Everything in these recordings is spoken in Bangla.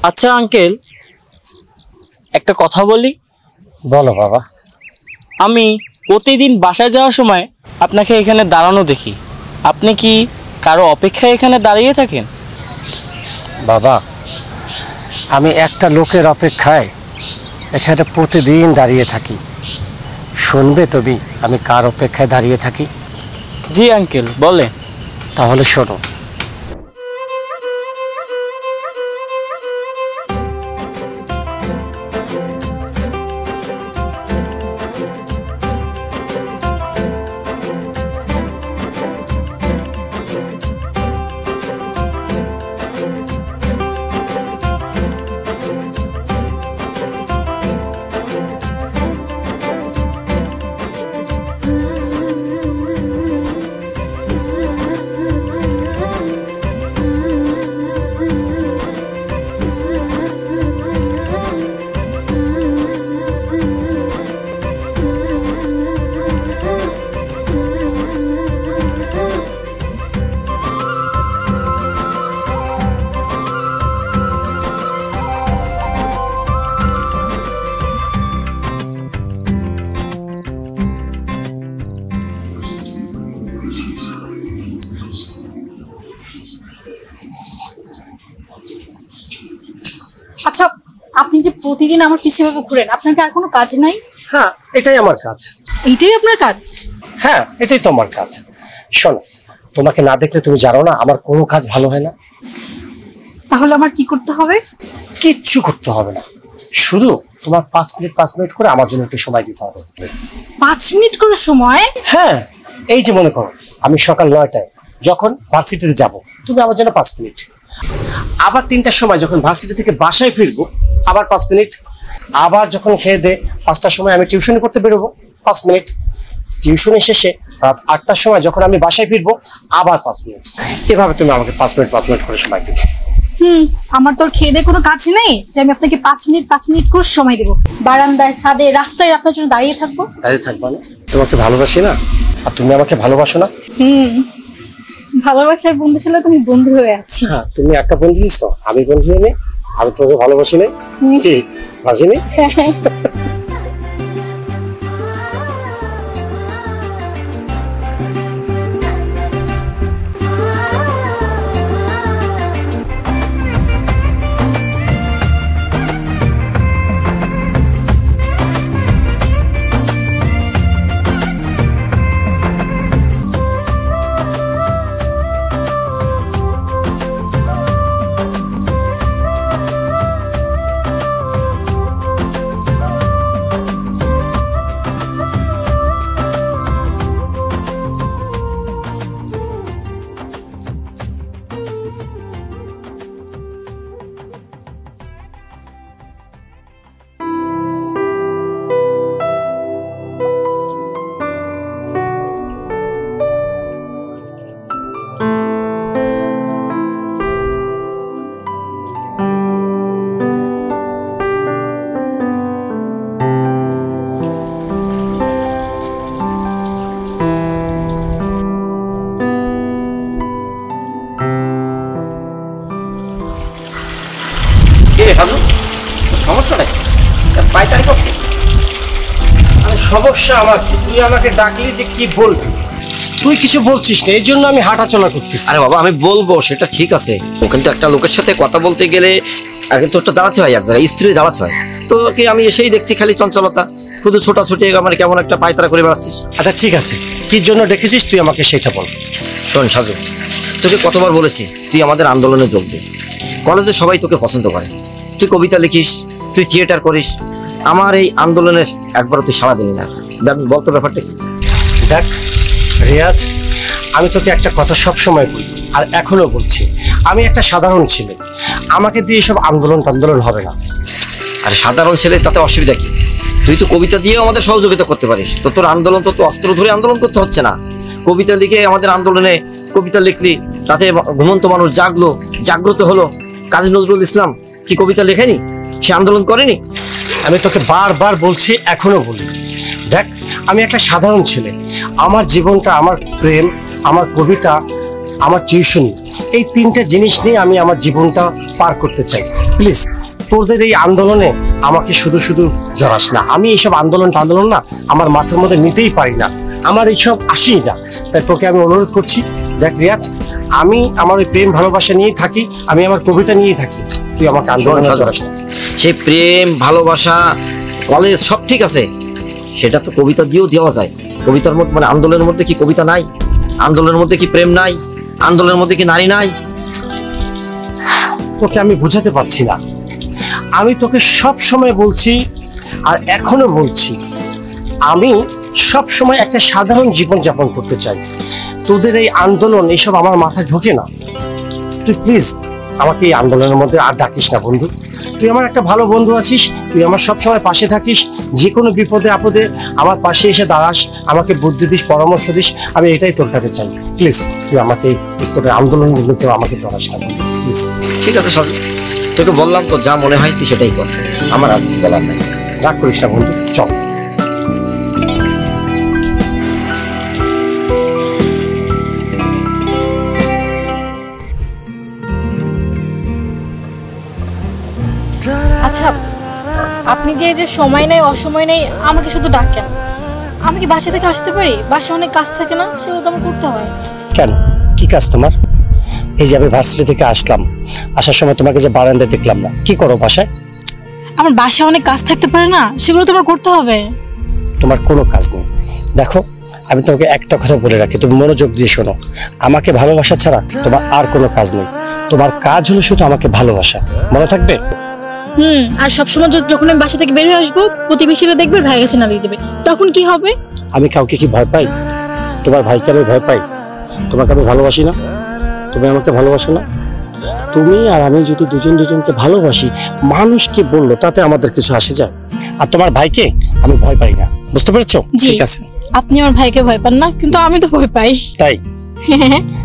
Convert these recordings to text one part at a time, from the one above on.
আচ্ছা আঙ্কেল, একটা কথা বলি। বলো বাবা। আমি প্রতিদিন বাসায় যাওয়ার সময় আপনাকে এখানে দাঁড়ানো দেখি। আপনি কি কারো অপেক্ষায় এখানে দাঁড়িয়ে থাকেন? বাবা, আমি একটা লোকের অপেক্ষায় এখানে প্রতিদিন দাঁড়িয়ে থাকি। শুনবে তুমি আমি কার অপেক্ষায় দাঁড়িয়ে থাকি? জি আঙ্কেল, বলে। তাহলে শোনো। আচ্ছা, আপনি যে প্রতিদিন আমার পিছে ভাবে ঘুরেন, আপনার কি আর কোনো কাজ নাই? হ্যাঁ, এটাই আমার কাজ। এইটাই আপনার কাজ? হ্যাঁ, এটাই তো আমার কাজ। শোনো, তোমাকে না দেখলে তুমি জানো না আমার কোনো কাজ ভালো হয় না। তাহলে আমার কি করতে হবে? কিচ্ছু করতে হবে না, শুধু তোমার 5 মিনিট করে আমার জন্য একটু সময় দিতে হবে। 5 মিনিট করে সময়? হ্যাঁ, এই যে মনে করো আমি সকাল 9টায় যখন ভার্সিটিতে যাব, তুমি আমার জন্য 5 মিনিট। আবার 3টার সময় যখন ভার্সিটি থেকে বাসায় ফিরবো, আবার 5 মিনিট। আবার যখন খেয়ে দে 5টার সময় আমি টিউশন করতে বেরোবো, 5 মিনিট। টিউশনের শেষে রাত 8টার সময় যখন আমি বাসায় ফিরবো, আবার 5 মিনিট। এভাবে তুমি আমাকে 5 মিনিট করে সময় দিবে। আমার তো খেয়ে দিয়ে কোনো কাজ নেই যে আমি আপনাকে 5 মিনিট করে সময় দেবো। বারান্দায়, ছাদে, রাস্তায় আপনার জন্য দাঁড়িয়ে থাকবো? দাঁড়িয়ে থাকবো না? তোমাকে ভালোবাসি না, আর তুমি আমাকে ভালোবাসো না। ভালোবাসার বন্ধু ছিল, তুমি বন্ধু হয়ে আছি। হ্যাঁ, তুমি একটা বন্ধু দিছো, আমি বন্ধু নেই। আমি তোমাকে ভালোবাসি নাই কি বাসিনি? সমস্যা নাকি? পাইকারি করছে? সমস্যা আমার কি? তুই আমাকে ডাকলি যে কি বলবি, তুই কিছু বলছিস না, এই জন্য আমি হাঁটাচলা করতেছি। আরে বাবা, আমি বলবো সেটা ঠিক আছে, কিন্তু একটা লোকের সাথে কথা বলতে গেলে আগে তোর তো দাঁড়াতে হয়, এক জায়গায় স্ত্রী দাঁড়াতে হয়। তো কি আমি এসেই দেখছি খালি চঞ্চলতা, শুধু ছোটাছুটি, আমার কেমন একটা পায়তারা করে বেড়াচ্ছিস। আচ্ছা ঠিক আছে, কি জন্য ডেকেছিস তুই আমাকে সেটা বল। শোন সাজু, তোকে কতবার বলেছি তুই আমাদের আন্দোলনে যোগ দে। কলেজে সবাই তোকে পছন্দ করে, তুই কবিতা লিখিস, তুই থিয়েটার করিস, আমার এই আন্দোলনে একবারও তুই সাড়া দিলি না। বলতো ব্যাপারটা কি? দেখ রিয়াজ, আমি তোকে একটা কথা সব সময় বলি আর এখনো বলছি, আমি একটা সাধারণ ছেলে, আমাকে দিয়ে এসব আন্দোলন হবে না। আর সাধারণ ছেলে তাতে অসুবিধা কি? তুই তো কবিতা দিয়ে আমাদের সহযোগিতা করতে পারিস। তো তোর আন্দোলন তো অস্ত্র ধরে আন্দোলন করতে হচ্ছে না, কবিতা লিখে আমাদের আন্দোলনে কবিতা লিখলি, তাতে ঘুমন্ত মানুষ জাগলো, জাগ্রত হলো। কাজী নজরুল ইসলাম কি কবিতা লেখেনি? সে আন্দোলন করেনি? আমি তোকে বারবার বলছি, এখনো বলি, দেখ আমি একটা সাধারণ ছেলে, আমার জীবনটা, আমার প্রেম, আমার কবিতা, আমার টিউশন এই তিনটা জিনিস নিয়ে আমি আমার জীবনটা পার করতে চাই। প্লিজ তোদের এই আন্দোলনে আমাকে শুধু শুধু জড়াস না। আমি এইসব আন্দোলন না আমার মাথার মধ্যে নিতেই পারি না, আমার এইসব আসেই না। তাই তোকে আমি অনুরোধ করছি, দেখ রিয়াজ, আমি আমার ওই প্রেম ভালোবাসা নিয়েই থাকি, আমি আমার কবিতা নিয়েই থাকি, তুই আমাকে আন্দোলনে জড়াস না। সেই প্রেম ভালোবাসা কলেজ সব ঠিক আছে, সেটা তো কবিতা দিয়েও দেওয়া যায়। কবিতার মধ্যে মানে আন্দোলনের মধ্যে কি কবিতা নাই? আন্দোলনের মধ্যে কি প্রেম নাই? আন্দোলনের মধ্যে কি নারী নাই? তোকে আমি বুঝাতে পারছি না। আমি তোকে সব সময় বলছি আর এখনো বলছি, আমি সব সময় একটা সাধারণ জীবন যাপন করতে চাই। তোদের এই আন্দোলন এইসব আমার মাথায় ঢোকে না। তুই প্লিজ আমাকে এই আন্দোলনের মধ্যে আর ডাকিস না বন্ধু। তুই আমার একটা ভালো বন্ধু আছিস, তুই আমার সবসময় পাশে থাকিস, যে কোনো বিপদে আপদে আমার পাশে এসে দাঁড়াস, আমাকে বুদ্ধি দিস, পরামর্শ দিস। আমি এটাই তোর কাছে চাই। প্লিজ তুই আমাকে তোর আন্দোলনের মধ্যে আমাকে জড়াস না বন্ধু, প্লিজ। ঠিক আছে সাজু, তোকে বললাম তো, যা মনে হয় তুই সেটাই কর, আমার আর কিছু বলার নাই। রাগ করিস না বন্ধু, চল। আচ্ছা, আপনি যে যে সময় নেই অসময় নেই আমাকে শুধু ডাকেন, আমি কি বাসা থেকে আসতে পারি? বাসায় অনেক কাজ থাকে না, সেগুলো তো আমার করতে হয়। কেন, কি কাজ তোমার? এই যে আমি ভার্সিটি থেকে আসলাম, আসার সময় তোমাকে যে বারান্দায় দেখলাম না, কি করো বাসায়? আমার বাসায় অনেক কাজ থাকতে পারে না, সেগুলো তো আমার করতে হবে। তোমার কোনো কাজ নেই। দেখো, আমি তোমাকে একটা কথা বলে রাখি, তুমি মনোযোগ দিয়ে শোনো। আমাকে ভালোবাসা ছাড়া তোমার আর কোনো কাজ নেই। তোমার কাজ হলো শুধু আমাকে ভালোবাসা, মনে থাকবে? আর সবসময় যখন আমি বাসা থেকে বের হয়ে আসবো, প্রতিবেশীরা দেখবে ভাই গেছে নালিয়ে দেবে, তখন কি হবে? আমি কাউকে কি ভয় পাই? তোমার ভাইকে আমি ভয় পাই? তোমাকে আমি ভালোবাসি না? তুমি আমাকে ভালোবাসো না? তুমি আর আমি যদি দুজনকে ভালোবাসি, মানুষ কি বললো তাতে আমাদের কিছু আসে যায়? আর তোমার ভাইকে আমি ভয় পাই না, বুঝতে পেরেছো? ঠিক আছে, আপনি আমার ভাইকে ভয় পান না, কিন্তু আমি তো ভয় পাই। তাই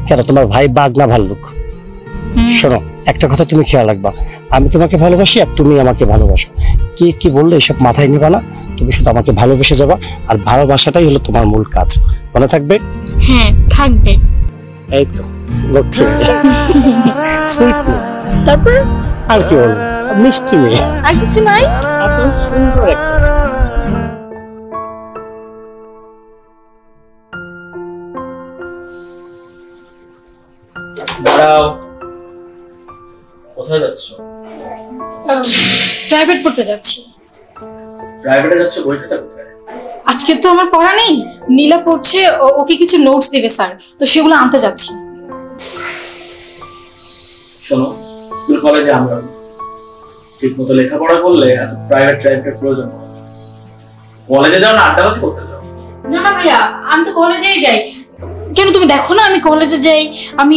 কেন, তোমার ভাই বাঘ না ভাল্লুক? শোনো, একটা কথা তুমি খেয়াল রাখবা, আমি তোমাকে ভালোবাসি আর তুমি আমাকে ভালোবাসো। কে কি বললো এসব মাথায় নিবা না, তুমি শুধু আমাকে ভালোবেসে যাবা, আর ভালোবাসাটাই হলো তোমার মূল কাজ, মনে থাকবে? হ্যাঁ থাকবে। এই তো লক্ষ্মী সুইট মেয়ে। তারপর আর কি বলবো, মিষ্টি মেয়ে। আর কিছু নাই? এত সুন্দর একটা দাঁড়াও, কোথায় যাচ্ছ? প্রাইভেট পড়তে যাচ্ছি। প্রাইভেটে যাচ্ছ? বই খাতা কোথায়? আজকে তো আমার পড়া নেই, নীলা পড়ছে, ওকে কিছু নোটস দিবে স্যার, তো সেগুলো আনতে যাচ্ছি। শোনো, স্কুল কলেজে আমরা ঠিক মতো লেখাপড়া করলে এত প্রাইভেটের প্রয়োজন হয়। কলেজে যাও না আড্ডাবাজি করতে যাও? না না ভাইয়া, আমি তো কলেজেই যাই। কেন, তুমি দেখো না আমি কলেজে যাই, আমি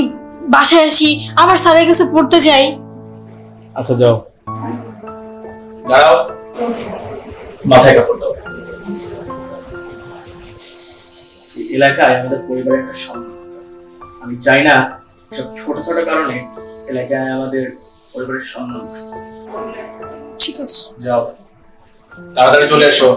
বাসায় আসি, আবার স্যারের কাছে পড়তে যাই। আচ্ছা যাও। দাঁড়াও, মাথায় কাপড় দাও। এই এলাকায় আমাদের পরিবারের একটা সম্মান আছে। আমি চাই না সব ছোট ছোট কারণে এলাকায় আমাদের পরিবারের সম্মান নষ্ট হোক। ঠিক আছে, যাও, তাড়াতাড়ি চলে এসো।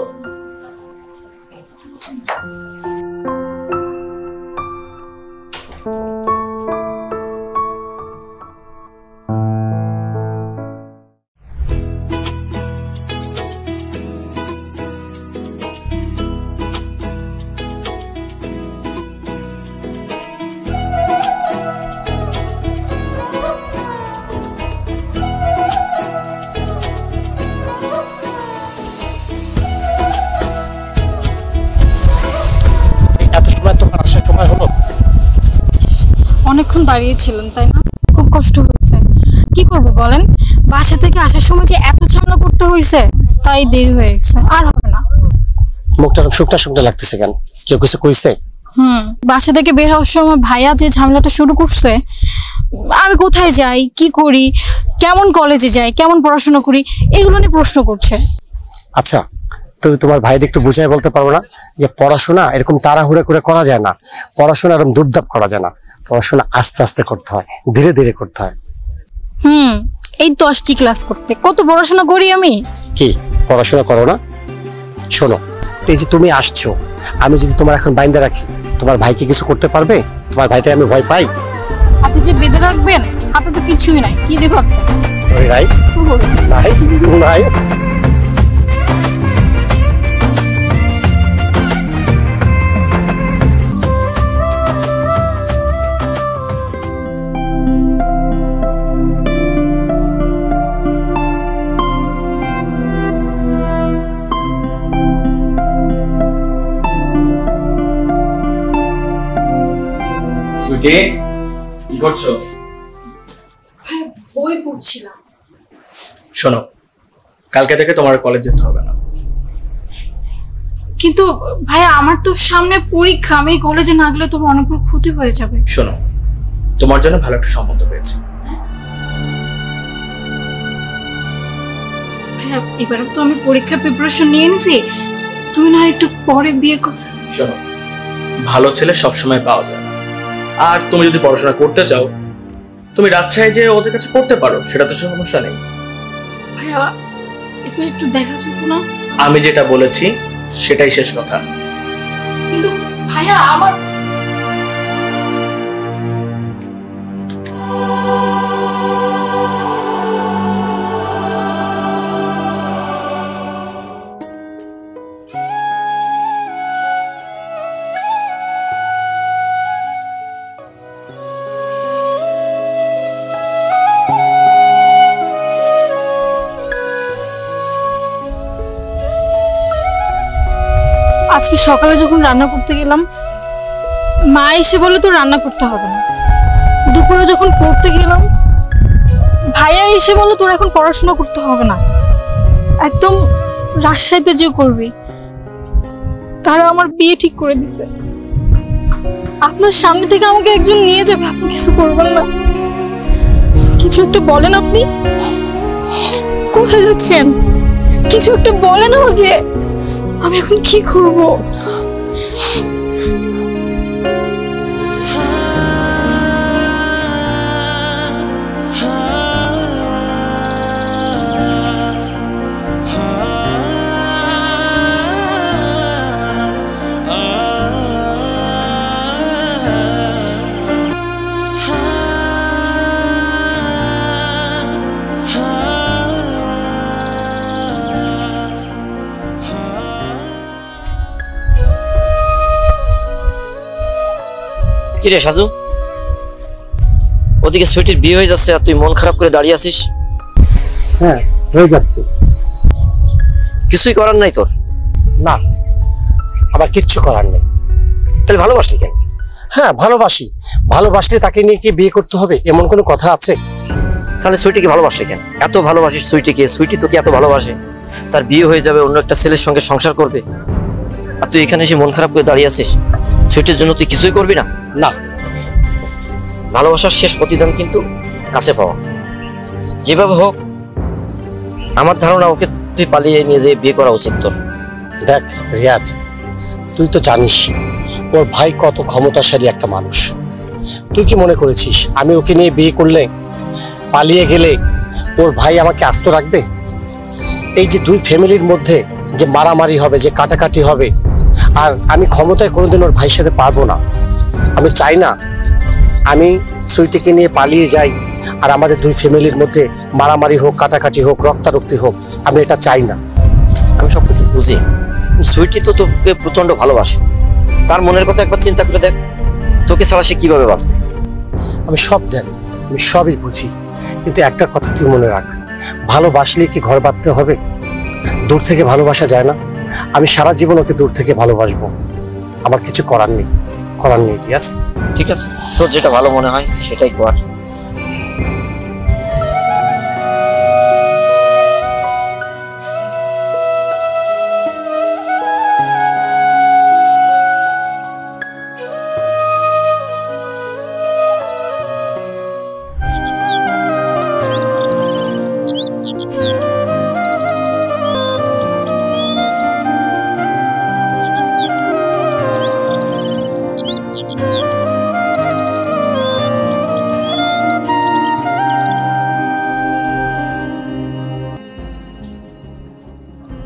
অনেকক্ষণ দাঁড়িয়েছিলেন তাই না? খুব কষ্ট হয়েছে, কি করব বলেন? বাসা থেকে আসার সময় যে এত ঝামেলা করতে হয়েছে, তাই দেরি হয়ে গেছে, আর হবে না। মুখটা শুকনা শুকনা লাগতেছে কেন? কেউ কিছু কইছে? বাসা থেকে বের হওয়ার সময় ভাইয়া যে ঝামেলাটা শুরু করছে, আমি কোথায় যাই, কি করি, কেমন কলেজে যাই, কেমন পড়াশোনা করি, এগুলো নিয়ে প্রশ্ন করছে। আচ্ছা, তুমি তোমার ভাইদের একটু বুঝাই বলতে পারবো না যে পড়াশোনা এরকম তাড়াহুড়া করে করা যায় না, পড়াশোনা এরকম দুপদাপ করা যায় না, পড়াশোনা আস্তে আস্তে করতে হয়, ধীরে ধীরে করতে হয়। এই তো আসছি ক্লাস করতে, কত পড়াশোনা করি আমি। কি পড়াশোনা করো না? শোনো, এই যে তুমি আসছো, আমি যদি তোমার এখন বাইন্দা রাখি, তোমার ভাইকে কিছু করতে পারবে? তোমার ভাইটাকে আমি ভয় পাই? হাতে যে বেঁধে রাখবেন, হাতে তো কিছুই নাই, কি দিয়ে ভাববেন? নাই নাই নাই। সুইটি, কি করছো? বই পড়ছিলাম। শোনো, কালকে থেকে তোমার কলেজ যেতে হবে না। কিন্তু ভাইয়া আমার তো সামনে পরীক্ষা, আমি কলেজে না গেলে তোমার অনেক বড় ক্ষতি হয়ে যাবে। শোনো, তোমার জন্য ভালো একটা সম্বন্ধ পেয়েছি। ভাইয়া এবারে তো আমি পরীক্ষার প্রিপারেশন নিয়ে নিছি, তুমি না একটু পরে বিয়ের কথা। শোনো, ভালো ছেলে সবসময় পাওয়া যায় না। আর তুমি যদি পড়াশোনা করতে চাও, তুমি রাজশাহী যে ওদের কাছে পড়তে পারো, সেটা তো সমস্যা নেই। ভাইয়া এবার একটু দেখা যেত না? আমি যেটা বলেছি সেটাই শেষ কথা। কিন্তু ভাইয়া আমার আজকে সকালে যখন রান্না করতে গেলাম, মা এসে বলে তো রান্না করতে হবে না। দুপুরে যখন পড়তে গেলাম, ভাইয়া এসে বলে তোর এখন পড়াশোনা করতে হবে না, একদম রাজশাহীতে যে করবি। তারা আমার বিয়ে ঠিক করে দিছে। আপনার সামনে থেকে আমাকে একজন নিয়ে যাবে, আপনি কিছু করবেন না? কিছু একটা বলেন। আপনি কোথায় যাচ্ছেন? কিছু একটা বলেন আমাকে, আমি এখন কি করব? কিরে সাজু, ওদিকে সুইটির বিয়ে হয়ে যাচ্ছে আর তুই মন খারাপ করে দাঁড়িয়ে আছিস? হ্যাঁ, হয়ে যাচ্ছে। কিছুই করার নাই তোর? না, আবার কিচ্ছু করার নেই। তাহলে ভালোবাসলি কেন? হ্যাঁ ভালোবাসি, ভালোবাসলে তাকে নিয়ে কি বিয়ে করতে হবে এমন কোনো কথা আছে? তাহলে সুইটিকে ভালোবাসলি কেন? এত ভালোবাসিস সুইটিকে, সুইটি তোকে এত ভালোবাসে, তার বিয়ে হয়ে যাবে, অন্য একটা ছেলের সঙ্গে সংসার করবে, আর তুই এখানে এসে মন খারাপ করে দাঁড়িয়ে আছিস। সুইটির জন্য তুই কিছুই করবি না? না, ভালোবাসার শেষ প্রতিদান কিন্তু কাছে পাওয়া। যেভাবে হোক, আমার ধারণা ওকে তুই পালিয়ে নিয়ে যেয়ে বিয়ে করা উচিত তোর। দেখ রিয়াজ, তুই তো জানিস ওর ভাই কত ক্ষমতাশালী একটা মানুষ। তুই কি মনে করেছিস আমি ওকে নিয়ে বিয়ে করলে, পালিয়ে গেলে ওর ভাই আমাকে আস্ত রাখবে? এই যে দুই ফ্যামিলির মধ্যে যে মারামারি হবে, যে কাটাকাটি হবে, আর আমি ক্ষমতায় কোনোদিন ওর ভাইয়ের সাথে পারবো না। আমি চাই না আমি সুইটিকে নিয়ে পালিয়ে যাই আর আমাদের দুই ফ্যামিলির মধ্যে মারামারি হোক, কাটাকাটি হোক, রক্তারক্তি হোক। আমি এটা চাই না। আমি সবকিছু বুঝি, সুইটি তো তোকে প্রচন্ড ভালোবাসে। তার মনের কথা একবার চিন্তা করে দেখ, তোকে ছাড়া সে কিভাবে বাঁচবে? আমি সব জানি, আমি সবই বুঝি, কিন্তু একটা কথা তুই মনে রাখ, ভালোবাসলে কি ঘর বাঁধতে হবে? দূর থেকে ভালোবাসা যায় না। আমি সারা জীবন ওকে দূর থেকে ভালোবাসবো। আমার কিছু করার নেই, করার নেই। ঠিক আছে, তোর যেটা ভালো মনে হয় সেটাই কর।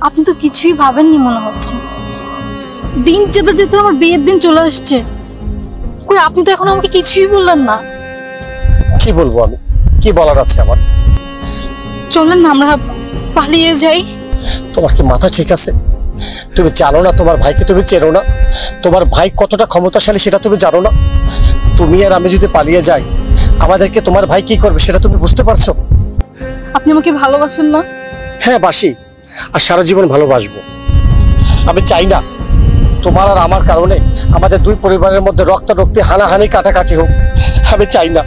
আপনি তো কিছুই ভাবেননি মনে হচ্ছে। দিন যেতে যেতে আমার বিয়ের দিন চলে আসছে, কই আপনি তো এখন আমাকে কিছুই বললেন না। কি বলবো আমি, কি বলার আছে আমার? চলেন না আমরা পালিয়ে যাই। তোমার কি মাথা ঠিক আছে? তুমি জানো না তোমার ভাইকে তুমি চেনো না? তোমার ভাই কতটা ক্ষমতাশালী সেটা তুমি জানো না? তুমি আর আমি যদি পালিয়ে যাই আমাদেরকে তোমার ভাই কি করবে সেটা তুমি বুঝতে পারছো? আপনি আমাকে ভালোবাসেন না? হ্যাঁ বাসি, আর সারা জীবন ভালোবাসবো। আমি চাই না তোমার আর আমার কারণে আমাদের দুই পরিবারের মধ্যে রক্তারক্তি, হানাহানি, কাটাকাটি হোক। আমি চাই না,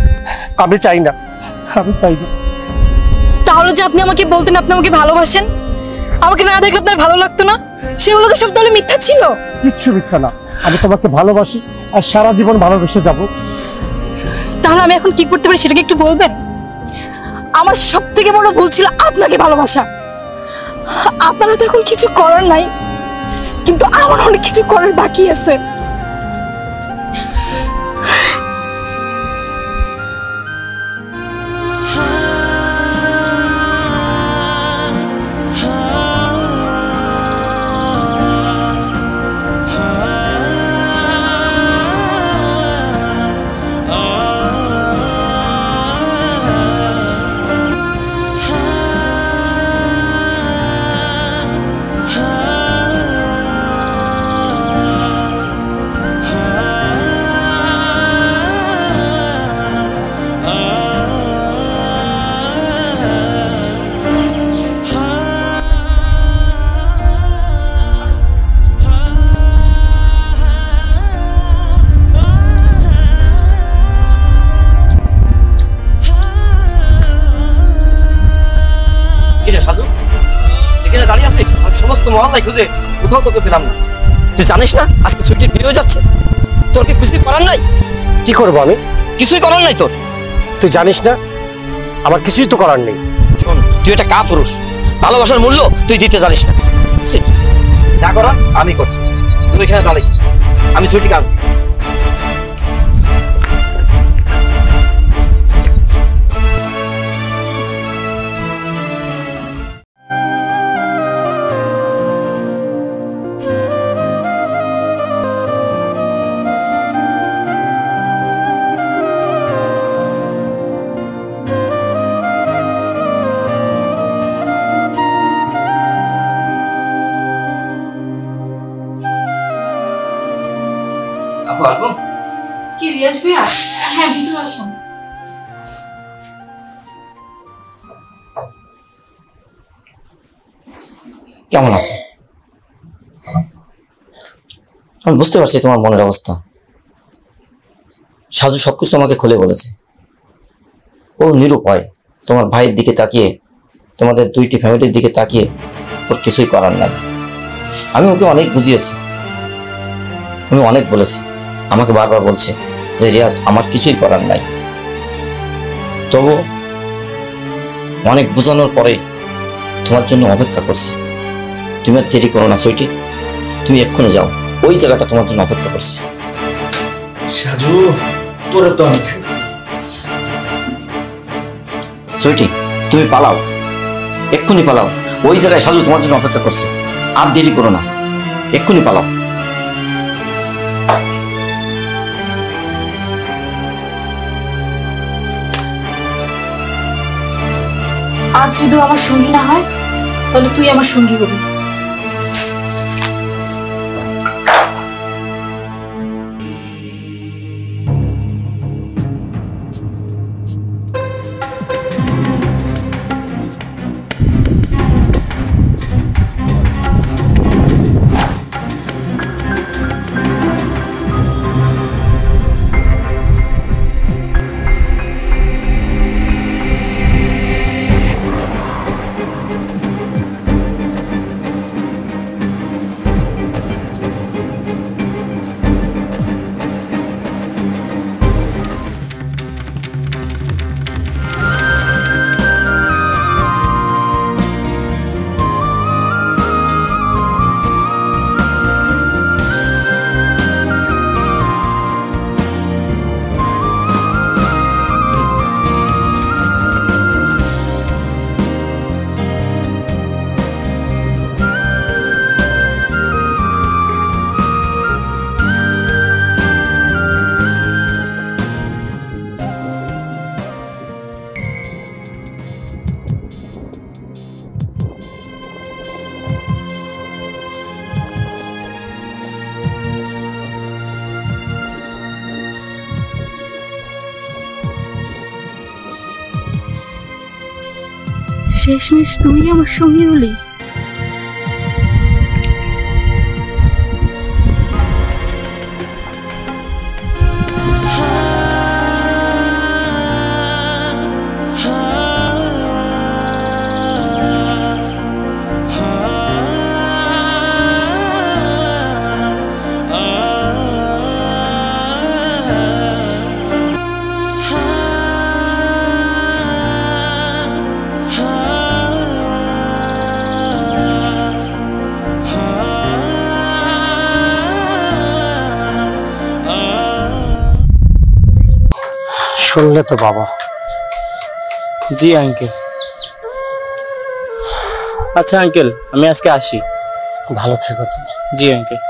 আমি চাই না, আমি চাই না। তাহলে যে আপনি আমাকে বলতেন আপনি আমাকে ভালোবাসেন, আমাকে না দেখলে আপনার ভালো লাগতো না, সেগুলো তো সব তাহলে মিথ্যা ছিল? কিচ্ছু মিথ্যা না, আমি তোমাকে ভালোবাসি আর সারা জীবন ভালোবেসে যাব। তাহলে আমি এখন কি করতে পারি সেটাকে একটু বলবেন? আমার সব থেকে বড় ভুল ছিল আপনাকে ভালোবাসা। আপনারা তো এখন কিছু করার নাই, কিন্তু আমার অনেক কিছু করার বাকি আছে। সমস্ত মহল্লায় খুঁজে কোথাও তোকে পেলাম না। তুই জানিস না আজকে ছুটির বিয়ে হয়ে যাচ্ছে? তোর কি কিছুই করার নাই? কি করবো আমি? কিছুই করার নাই তোর? তুই জানিস না আমার কিছুই তো করার নেই। শোন, তুই একটা কাপুরুষ, ভালোবাসার মূল্য তুই দিতে জানিস না। যা করার আমি করছি, তুই এখানে দাঁড়িস, আমি ছুটি কাঁদছি। আসবো কি রিয়াজ ভাইয়া? হ্যাঁ ভিতরে আসুন। কেমন আছো? আমি বুঝতে পারছি তোমার মনের অবস্থা। সাজু সবকিছু আমাকে খুলে বলেছে। ও নিরুপায়, তোমার ভাইয়ের দিকে তাকিয়ে, তোমাদের দুইটি ফ্যামিলির দিকে তাকিয়ে ওর কিছুই করার নাই। আমি ওকে অনেক বুঝিয়েছি, আমি অনেক বলেছি, আমাকে বারবার বলছে যে রিয়াজ আমার কিছুই করার নাই। তবু অনেক বোঝানোর পরে তোমার জন্য অপেক্ষা করছি। তুমি আর দেরি করো না সুইটি, তুমি এক্ষুনি যাও, ওই জায়গাটা তোমার জন্য অপেক্ষা করছি। সাজু, তোরে তো আমি খাইছি। সুইটি তুমি পালাও, এক্ষুনি পালাও, ওই জায়গায় সাজু তোমার জন্য অপেক্ষা করছে। আর দেরি করো না, এক্ষুনি পালাও। আজ যদি আমার সঙ্গী না হয় তাহলে তুই আমার সঙ্গী হবি। শেষমেশ তুই আমার সঙ্গী হলি। শুনলে তো বাবা। জি আঙ্কেল। আচ্ছা আঙ্কেল, আমি আজকে আসি। ভালো থেকো তুমি। জি আঙ্কেল।